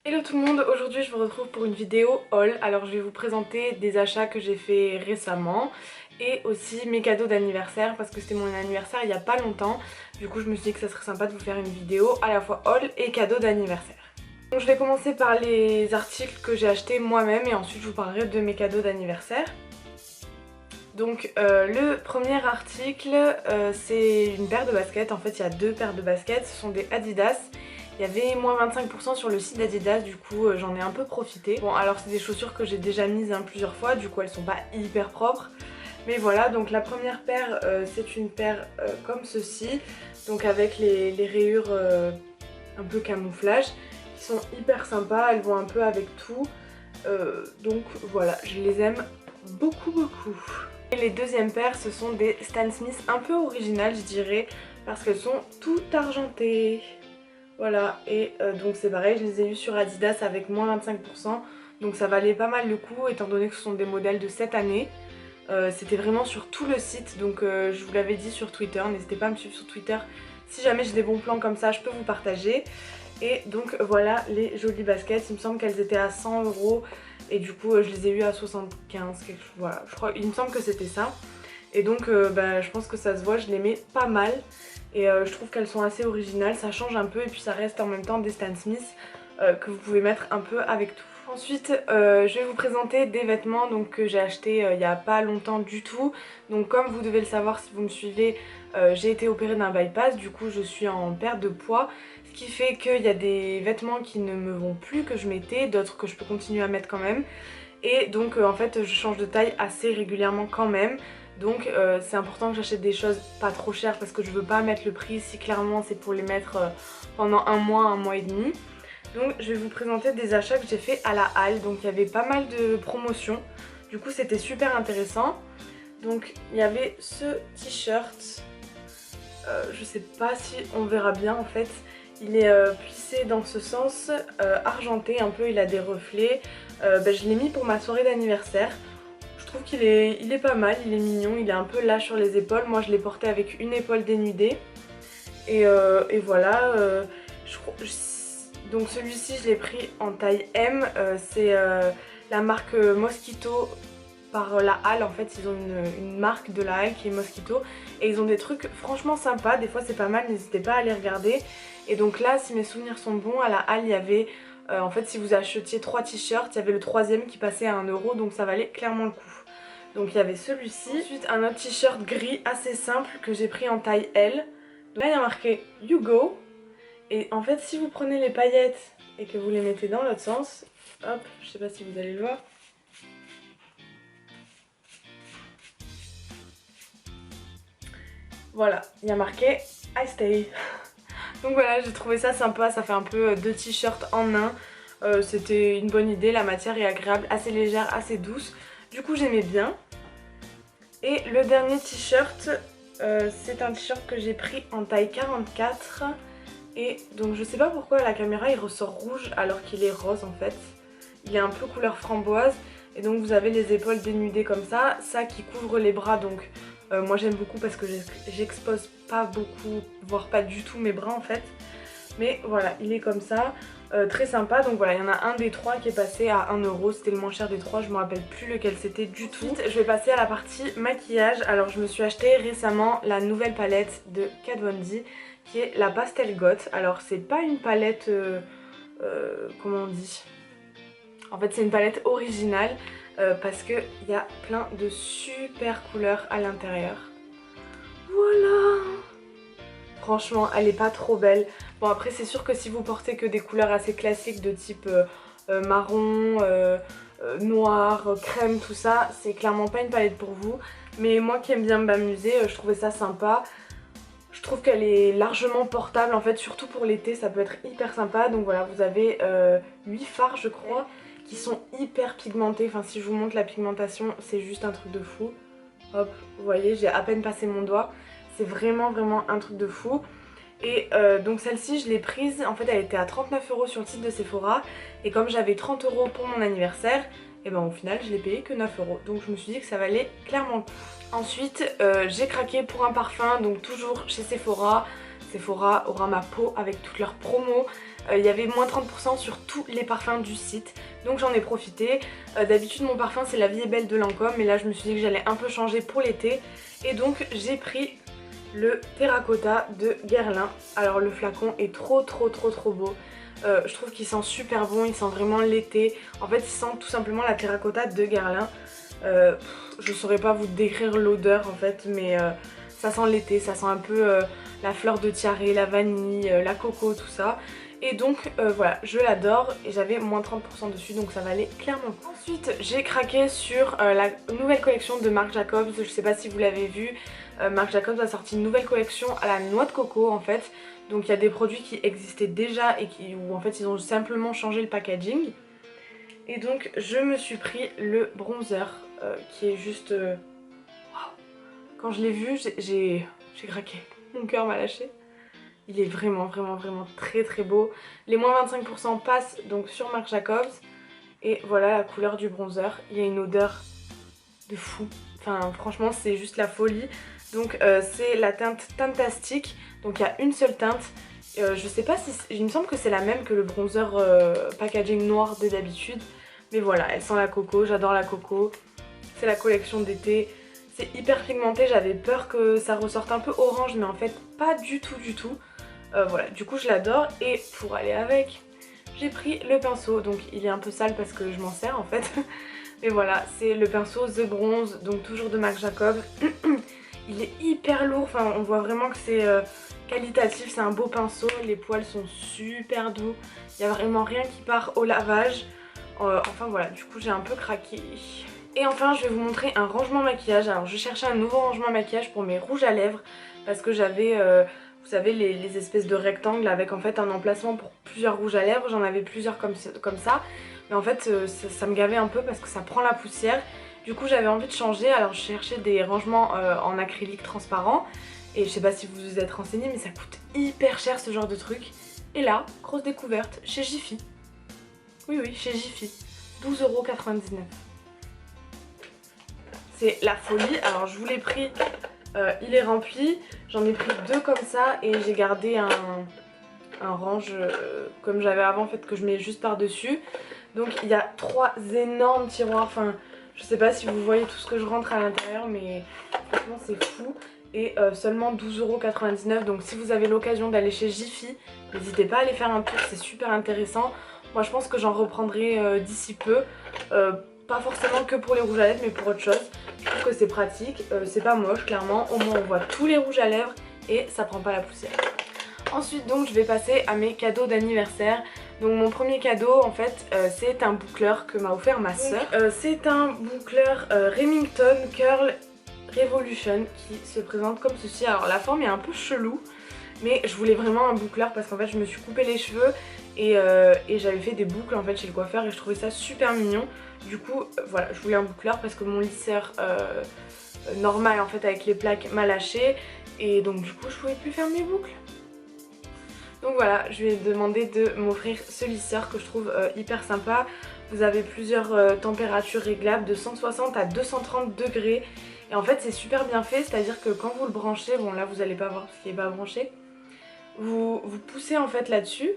Hello tout le monde, aujourd'hui je vous retrouve pour une vidéo haul. Alors je vais vous présenter des achats que j'ai fait récemment et aussi mes cadeaux d'anniversaire parce que c'était mon anniversaire il y a pas longtemps. Du coup je me suis dit que ça serait sympa de vous faire une vidéo à la fois haul et cadeaux d'anniversaire. Donc je vais commencer par les articles que j'ai achetés moi-même et ensuite je vous parlerai de mes cadeaux d'anniversaire. Donc le premier article c'est une paire de baskets. En fait il y a deux paires de baskets, ce sont des Adidas. Il y avait moins 25% sur le site d'Adidas, du coup j'en ai un peu profité. Bon alors c'est des chaussures que j'ai déjà mises plusieurs fois, du coup elles sont pas hyper propres. Mais voilà, donc la première paire c'est une paire comme ceci, donc avec les rayures un peu camouflage, qui sont hyper sympas, elles vont un peu avec tout. Donc voilà, je les aime beaucoup. Et les deuxièmes paires ce sont des Stan Smith un peu originales je dirais, parce qu'elles sont toutes argentées. Voilà, et donc c'est pareil, je les ai eues sur Adidas avec moins 25%, donc ça valait pas mal le coup étant donné que ce sont des modèles de cette année. C'était vraiment sur tout le site, donc je vous l'avais dit sur Twitter, n'hésitez pas à me suivre sur Twitter. Si jamais j'ai des bons plans comme ça, je peux vous partager. Et donc voilà les jolies baskets, il me semble qu'elles étaient à 100 € et du coup je les ai eues à 75, quelque chose, voilà, je crois, il me semble que c'était ça. Et donc je pense que ça se voit, je les mets pas mal. Et je trouve qu'elles sont assez originales, ça change un peu et puis ça reste en même temps des Stan Smith que vous pouvez mettre un peu avec tout. Ensuite je vais vous présenter des vêtements donc, que j'ai acheté il n'y a pas longtemps du tout. Donc comme vous devez le savoir si vous me suivez, j'ai été opérée d'un bypass, du coup je suis en perte de poids. Ce qui fait qu'il y a des vêtements qui ne me vont plus que je mettais, d'autres que je peux continuer à mettre quand même. Et donc en fait je change de taille assez régulièrement quand même. Donc c'est important que j'achète des choses pas trop chères parce que je veux pas mettre le prix si clairement c'est pour les mettre pendant un mois et demi. Donc je vais vous présenter des achats que j'ai fait à la halle. Donc il y avait pas mal de promotions, du coup c'était super intéressant. Donc il y avait ce t-shirt, je sais pas si on verra bien en fait. Il est plissé dans ce sens, argenté un peu, il a des reflets. Je l'ai mis pour ma soirée d'anniversaire. Je trouve qu'il est pas mal, il est mignon, il est un peu lâche sur les épaules. Moi je l'ai porté avec une épaule dénudée. Et voilà, donc celui-ci je l'ai pris en taille M. C'est la marque Mosquito par la Halle. En fait ils ont une marque de la Halle qui est Mosquito. Et ils ont des trucs franchement sympas, des fois c'est pas mal, n'hésitez pas à les regarder. Et donc là si mes souvenirs sont bons, à la Halle il y avait... en fait si vous achetiez 3 t-shirts, il y avait le troisième qui passait à 1 €, donc ça valait clairement le coup. Donc il y avait celui-ci. Ensuite un autre t-shirt gris assez simple que j'ai pris en taille L. Donc là il y a marqué You Go. Et en fait si vous prenez les paillettes et que vous les mettez dans l'autre sens, hop, je sais pas si vous allez le voir. Voilà, il y a marqué I Stay. Donc voilà, j'ai trouvé ça sympa, ça fait un peu deux t-shirts en un. C'était une bonne idée, la matière est agréable, assez légère, assez douce. Du coup j'aimais bien. Et le dernier t-shirt, c'est un t-shirt que j'ai pris en taille 44. Et donc je sais pas pourquoi à la caméra il ressort rouge alors qu'il est rose en fait. Il est un peu couleur framboise. Et donc vous avez les épaules dénudées comme ça qui couvre les bras. Donc moi j'aime beaucoup parce que j'expose pas beaucoup, voire pas du tout mes bras en fait. Mais voilà, il est comme ça. Très sympa, donc voilà, il y en a un des trois qui est passé à 1 €, c'était le moins cher des trois, je me rappelle plus lequel c'était du tout. Ensuite, je vais passer à la partie maquillage. Alors je me suis acheté récemment la nouvelle palette de Kat Von D qui est la Pastel Goth. Alors c'est pas une palette, comment on dit, en fait c'est une palette originale parce qu'il y a plein de super couleurs à l'intérieur. Voilà! Franchement, elle est pas trop belle. Bon après c'est sûr que si vous portez que des couleurs assez classiques de type marron, noir, crème, tout ça, c'est clairement pas une palette pour vous. Mais moi qui aime bien m'amuser, je trouvais ça sympa. Je trouve qu'elle est largement portable en fait, surtout pour l'été, ça peut être hyper sympa. Donc voilà, vous avez 8 fards je crois, qui sont hyper pigmentés. Enfin si je vous montre la pigmentation, c'est juste un truc de fou. Hop, vous voyez, j'ai à peine passé mon doigt. C'est vraiment un truc de fou. Et donc celle-ci je l'ai prise, en fait elle était à 39 € sur le site de Sephora. Et comme j'avais 30 € pour mon anniversaire, et ben au final je l'ai payé que 9 €. Donc je me suis dit que ça valait clairement le coup. Ensuite j'ai craqué pour un parfum, donc toujours chez Sephora. Sephora aura ma peau avec toutes leurs promos. Il y avait moins 30% sur tous les parfums du site, donc j'en ai profité. D'habitude mon parfum c'est La Vie est Belle de Lancôme, mais là je me suis dit que j'allais un peu changer pour l'été. Et donc j'ai pris le Terracotta de Guerlain. Alors le flacon est trop beau. Je trouve qu'il sent super bon, il sent vraiment l'été. En fait il sent tout simplement la Terracotta de Guerlain. Je saurais pas vous décrire l'odeur en fait, mais ça sent l'été, ça sent un peu la fleur de tiare, la vanille, la coco, tout ça. Et donc voilà, je l'adore et j'avais moins 30% dessus, donc ça valait clairement. Ensuite j'ai craqué sur la nouvelle collection de Marc Jacobs. Je sais pas si vous l'avez vu, Marc Jacobs a sorti une nouvelle collection à la noix de coco en fait. Donc il y a des produits qui existaient déjà et où en fait ils ont simplement changé le packaging. Et donc je me suis pris le bronzer qui est juste... Wow. Quand je l'ai vu j'ai craqué, mon cœur m'a lâché. Il est vraiment très beau. Les moins 25% passent donc sur Marc Jacobs. Et voilà la couleur du bronzer. Il y a une odeur de fou. Enfin franchement c'est juste la folie. Donc c'est la teinte Tintastic. Donc il y a une seule teinte. Je sais pas si... Il me semble que c'est la même que le bronzer packaging noir de d'habitude. Mais voilà, elle sent la coco. J'adore la coco. C'est la collection d'été. C'est hyper pigmenté. J'avais peur que ça ressorte un peu orange. Mais en fait pas du tout. Voilà, du coup je l'adore. Et pour aller avec, j'ai pris le pinceau. Donc il est un peu sale parce que je m'en sers en fait. Mais voilà, c'est le pinceau The Bronze, donc toujours de Marc Jacobs. Il est hyper lourd, enfin on voit vraiment que c'est qualitatif, c'est un beau pinceau. Les poils sont super doux, il n'y a vraiment rien qui part au lavage. Enfin voilà, du coup j'ai un peu craqué. Et enfin je vais vous montrer un rangement maquillage. Alors je cherchais un nouveau rangement maquillage pour mes rouges à lèvres parce que j'avais... vous savez les espèces de rectangles avec en fait un emplacement pour plusieurs rouges à lèvres. J'en avais plusieurs comme ça. Mais en fait ça me gavait un peu parce que ça prend la poussière. Du coup j'avais envie de changer. Alors je cherchais des rangements en acrylique transparent. Et je sais pas si vous vous êtes renseigné, mais ça coûte hyper cher ce genre de truc. Et là, grosse découverte chez Jiffy. Oui chez Jiffy. 12,99 €. C'est la folie. Alors je vous l'ai pris... il est rempli, j'en ai pris 2 comme ça et j'ai gardé un range comme j'avais avant en fait, que je mets juste par dessus. Donc il y a 3 énormes tiroirs, enfin je sais pas si vous voyez tout ce que je rentre à l'intérieur, mais franchement c'est fou. Et seulement 12,99 €. Donc si vous avez l'occasion d'aller chez Jiffy, n'hésitez pas à aller faire un tour, c'est super intéressant. Moi je pense que j'en reprendrai d'ici peu. Pas forcément que pour les rouges à lèvres mais pour autre chose. Je trouve que c'est pratique, c'est pas moche clairement, au moins on voit tous les rouges à lèvres et ça prend pas la poussière. Ensuite donc je vais passer à mes cadeaux d'anniversaire. Donc mon premier cadeau en fait c'est un boucleur que m'a offert ma soeur. C'est un boucleur Remington Curl Revolution qui se présente comme ceci. Alors la forme est un peu chelou, mais je voulais vraiment un boucleur parce qu'en fait je me suis coupé les cheveux et j'avais fait des boucles en fait chez le coiffeur et je trouvais ça super mignon. Du coup voilà, je voulais un boucleur parce que mon lisseur normal en fait avec les plaques m'a lâché et donc du coup je pouvais plus faire mes boucles. Donc voilà, je lui ai demandé de m'offrir ce lisseur que je trouve hyper sympa. Vous avez plusieurs températures réglables de 160 à 230 degrés. Et en fait c'est super bien fait, c'est-à-dire que quand vous le branchez, bon là vous allez pas voir parce qu'il n'est pas branché, vous poussez en fait là-dessus.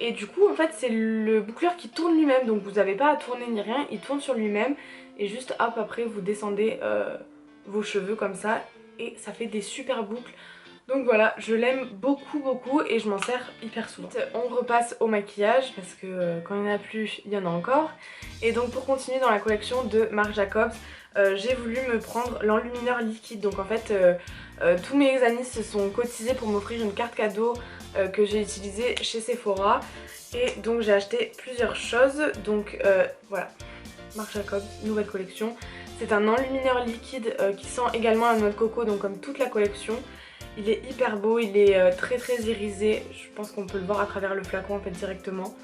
Et du coup en fait c'est le boucleur qui tourne lui-même, donc vous n'avez pas à tourner ni rien, il tourne sur lui-même. Et juste hop après vous descendez vos cheveux comme ça et ça fait des super boucles. Donc voilà, je l'aime beaucoup et je m'en sers hyper souvent. On repasse au maquillage parce que quand il n'y en a plus, il y en a encore. Et donc pour continuer dans la collection de Marc Jacobs, j'ai voulu me prendre l'enlumineur liquide. Donc en fait tous mes amis se sont cotisés pour m'offrir une carte cadeau que j'ai utilisée chez Sephora. Et donc j'ai acheté plusieurs choses. Donc voilà, Marc Jacobs, nouvelle collection. C'est un enlumineur liquide qui sent également la noix de coco, donc comme toute la collection. Il est hyper beau, il est très irisé, je pense qu'on peut le voir à travers le flacon en fait directement.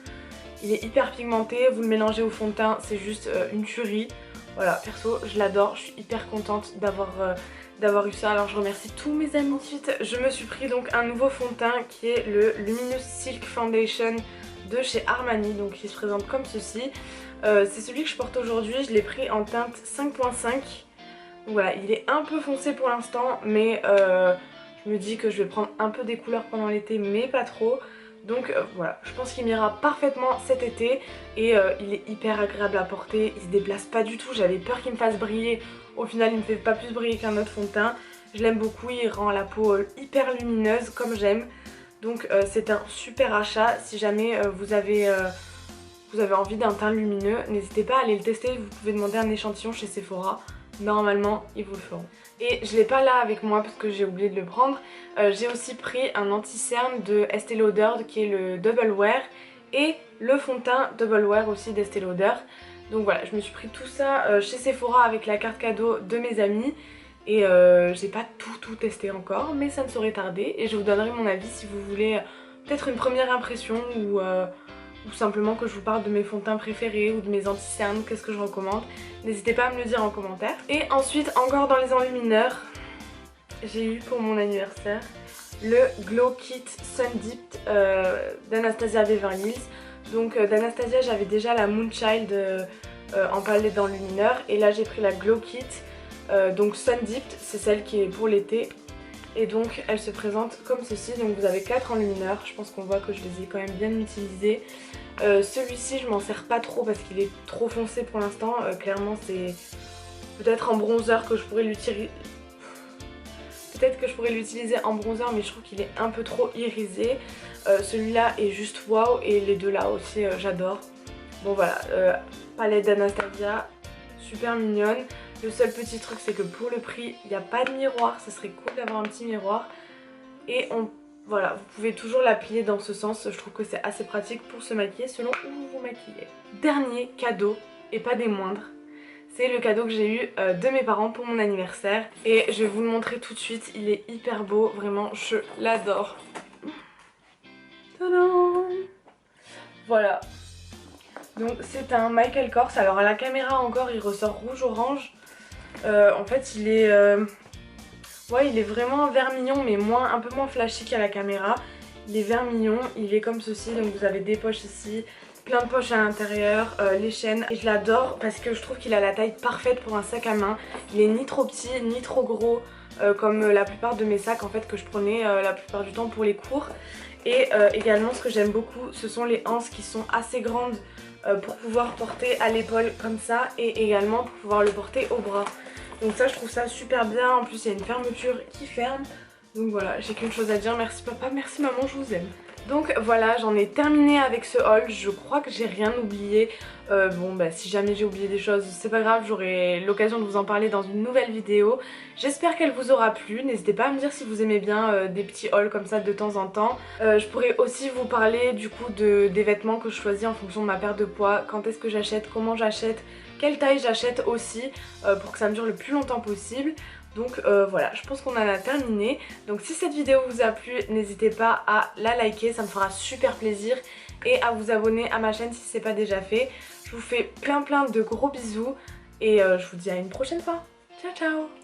Il est hyper pigmenté, vous le mélangez au fond de teint, c'est juste une tuerie. Voilà, perso je l'adore, je suis hyper contente d'avoir eu ça, alors je remercie tous mes amis. Ensuite je me suis pris donc un nouveau fond de teint qui est le Luminous Silk Foundation de chez Armani, donc il se présente comme ceci. C'est celui que je porte aujourd'hui, je l'ai pris en teinte 5.5. Voilà, il est un peu foncé pour l'instant mais... Je me dis que je vais prendre un peu des couleurs pendant l'été mais pas trop. Donc voilà, je pense qu'il m'ira parfaitement cet été et il est hyper agréable à porter, il se déplace pas du tout, j'avais peur qu'il me fasse briller, au final il me fait pas plus briller qu'un autre fond de teint. Je l'aime beaucoup, il rend la peau hyper lumineuse comme j'aime, donc c'est un super achat. Si jamais vous avez envie d'un teint lumineux, n'hésitez pas à aller le tester, vous pouvez demander un échantillon chez Sephora, normalement ils vous le feront. Et je l'ai pas là avec moi parce que j'ai oublié de le prendre. J'ai aussi pris un anti-cerne de Estée Lauder qui est le Double Wear et le fond de teint Double Wear aussi d'Estée Lauder. Donc voilà, je me suis pris tout ça chez Sephora avec la carte cadeau de mes amis. Et j'ai pas tout testé encore, mais ça ne saurait tarder. Et je vous donnerai mon avis si vous voulez peut-être une première impression ou simplement que je vous parle de mes fonds de teint préférés ou de mes anti-cernes, qu'est-ce que je recommande. N'hésitez pas à me le dire en commentaire. Et ensuite, encore dans les enlumineurs, j'ai eu pour mon anniversaire le Glow Kit Sun Dipped d'Anastasia Beverly Hills. Donc d'Anastasia, j'avais déjà la Moonchild en palette d'enlumineur. Et là, j'ai pris la Glow Kit, donc Sun Dipped, c'est celle qui est pour l'été. Et donc elle se présente comme ceci, donc vous avez 4 enlumineurs, je pense qu'on voit que je les ai quand même bien utilisés. Celui-ci je m'en sers pas trop parce qu'il est trop foncé pour l'instant, clairement c'est peut-être en bronzer que je pourrais l'utiliser. Peut-être que je pourrais l'utiliser en bronzer mais je trouve qu'il est un peu trop irisé. Celui-là est juste waouh et les deux là aussi j'adore. Bon voilà, palette d'Anastasia, super mignonne. Le seul petit truc c'est que pour le prix il n'y a pas de miroir, ça serait cool d'avoir un petit miroir. Et voilà, vous pouvez toujours la plier dans ce sens, je trouve que c'est assez pratique pour se maquiller selon où vous vous maquillez. Dernier cadeau, et pas des moindres, c'est le cadeau que j'ai eu de mes parents pour mon anniversaire. Et je vais vous le montrer tout de suite, il est hyper beau, vraiment je l'adore. Tadam! Voilà. Donc c'est un Michael Kors, alors à la caméra encore il ressort rouge-orange. En fait il est il est vraiment vermillon mais un peu moins flashy qu'à la caméra. Il est vermillon, il est comme ceci, donc vous avez des poches ici, plein de poches à l'intérieur, les chaînes. Et je l'adore parce que je trouve qu'il a la taille parfaite pour un sac à main. Il est ni trop petit ni trop gros comme la plupart de mes sacs en fait que je prenais la plupart du temps pour les cours. Et également ce que j'aime beaucoup ce sont les anses qui sont assez grandes pour pouvoir porter à l'épaule comme ça et également pour pouvoir le porter au bras. Donc ça je trouve ça super bien, en plus il y a une fermeture qui ferme. Donc voilà, j'ai qu'une chose à dire, merci papa, merci maman, je vous aime. Donc voilà, j'en ai terminé avec ce haul, je crois que j'ai rien oublié. Bon bah si jamais j'ai oublié des choses, c'est pas grave, j'aurai l'occasion de vous en parler dans une nouvelle vidéo. J'espère qu'elle vous aura plu, n'hésitez pas à me dire si vous aimez bien des petits hauls comme ça de temps en temps. Je pourrais aussi vous parler du coup des vêtements que je choisis en fonction de ma perte de poids, quand est-ce que j'achète, comment j'achète, quelle taille j'achète aussi, pour que ça me dure le plus longtemps possible. Donc voilà, je pense qu'on en a terminé. Donc si cette vidéo vous a plu, n'hésitez pas à la liker, ça me fera super plaisir. Et à vous abonner à ma chaîne si ce n'est pas déjà fait. Je vous fais plein de gros bisous. Et je vous dis à une prochaine fois. Ciao ciao.